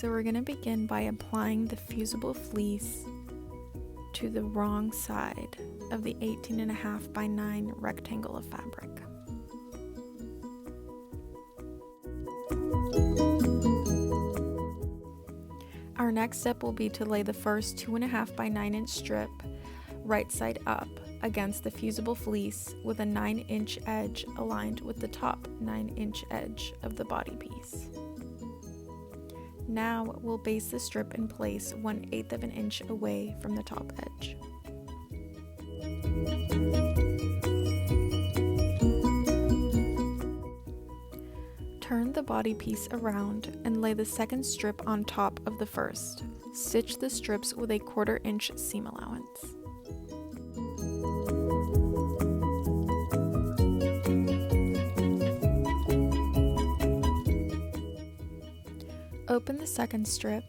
So we're going to begin by applying the fusible fleece to the wrong side of the 18.5 by 9 rectangle of fabric. Our next step will be to lay the first 2.5 by 9 inch strip right side up against the fusible fleece with a 9-inch edge aligned with the top 9-inch edge of the body piece. Now we'll base the strip in place 1/8 of an inch away from the top edge. Turn the body piece around and lay the second strip on top of the first. Stitch the strips with a 1/4 inch seam allowance. Open the second strip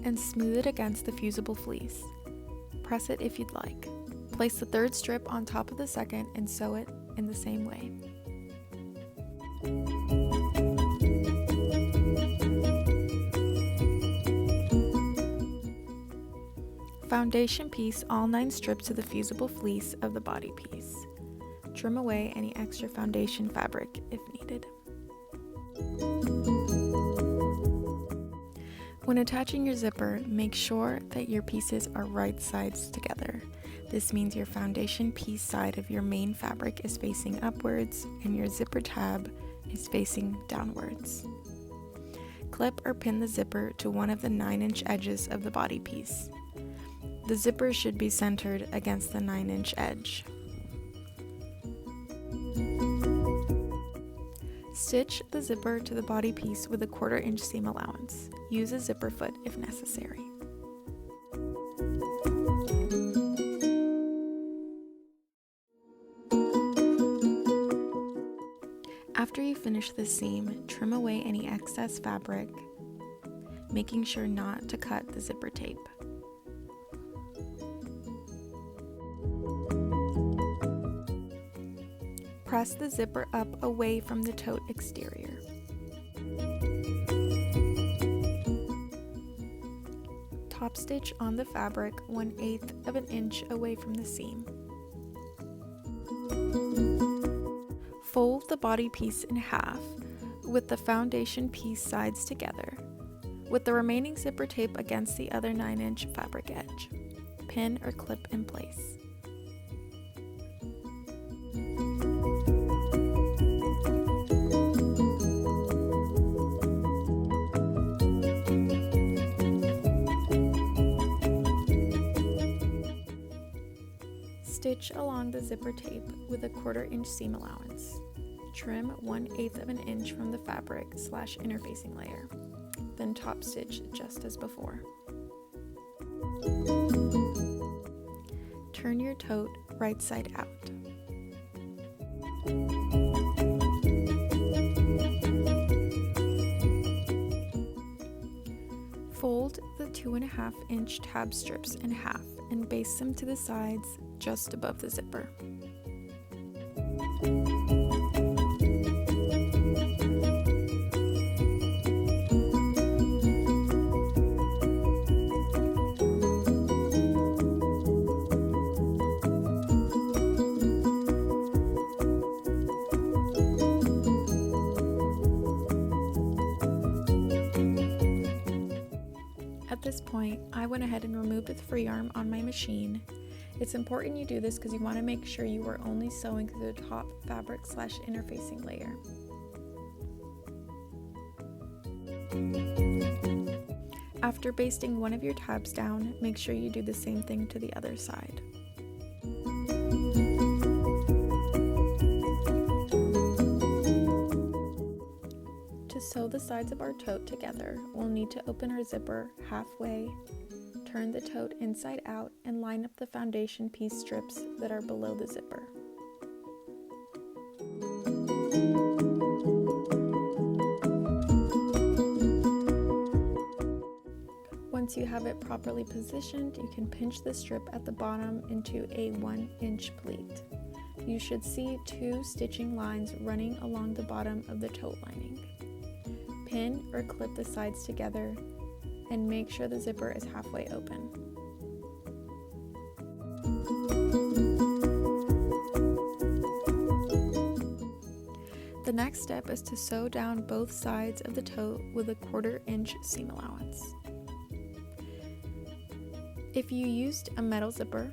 and smooth it against the fusible fleece. Press it if you'd like. Place the third strip on top of the second and sew it in the same way. Foundation piece all 9 strips of the fusible fleece of the body piece. Trim away any extra foundation fabric if needed. When attaching your zipper, make sure that your pieces are right sides together. This means your foundation piece side of your main fabric is facing upwards and your zipper tab is facing downwards. Clip or pin the zipper to one of the 9-inch edges of the body piece. The zipper should be centered against the 9-inch edge. Stitch the zipper to the body piece with a 1/4 inch seam allowance. Use a zipper foot if necessary. After you finish the seam, trim away any excess fabric, making sure not to cut the zipper tape. Press the zipper up away from the tote exterior. Top stitch on the fabric 1/8 of an inch away from the seam. Fold the body piece in half with the foundation piece sides together, with the remaining zipper tape against the other 9-inch fabric edge. Pin or clip in place. Stitch along the zipper tape with a 1/4 inch seam allowance. Trim 1/8 of an inch from the fabric / interfacing layer. Then top stitch just as before. Turn your tote right side out. Fold the 2.5 inch tab strips in half and baste them to the sides just above the zipper. At this point, I went ahead and removed the free arm on my machine. It's important you do this because you want to make sure you are only sewing through the top fabric / interfacing layer. After basting one of your tabs down, make sure you do the same thing to the other side. To sew the sides of our tote together, we'll need to open our zipper halfway, turn the tote inside out, and line up the foundation piece strips that are below the zipper. Once you have it properly positioned, you can pinch the strip at the bottom into a 1-inch pleat. You should see 2 stitching lines running along the bottom of the tote lining. Pin or clip the sides together and make sure the zipper is halfway open. The next step is to sew down both sides of the tote with a 1/4 inch seam allowance. If you used a metal zipper,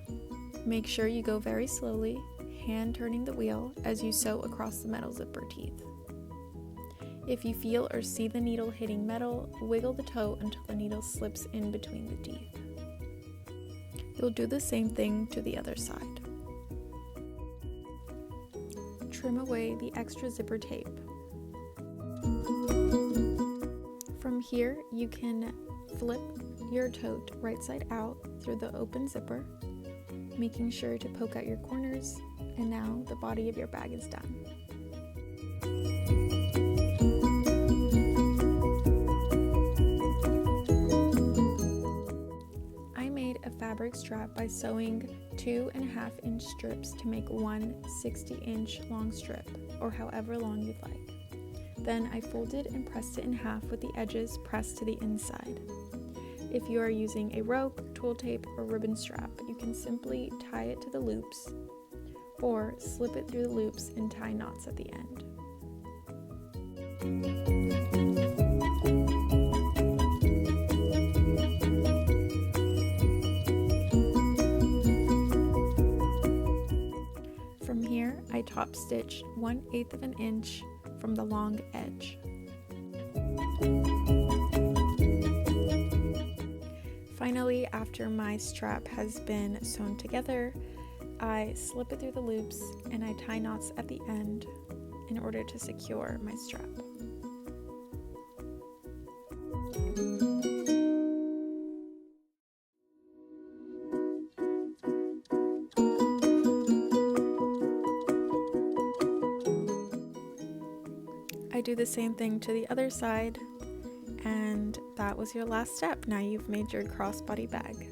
make sure you go very slowly, hand turning the wheel as you sew across the metal zipper teeth. If you feel or see the needle hitting metal, wiggle the tote until the needle slips in between the teeth. You'll do the same thing to the other side. Trim away the extra zipper tape. From here, you can flip your tote right side out through the open zipper, making sure to poke out your corners, and now the body of your bag is done. I made a fabric strap by sewing 2.5 inch strips to make one 60-inch long strip, or however long you'd like. Then I folded and pressed it in half with the edges pressed to the inside. If you are using a rope, twill tape, or ribbon strap, you can simply tie it to the loops or slip it through the loops and tie knots at the end. From here, I top stitched 1/8 of an inch from the long edge. Finally, after my strap has been sewn together, I slip it through the loops and I tie knots at the end in order to secure my strap. I do the same thing to the other side, and that was your last step. Now you've made your crossbody bag.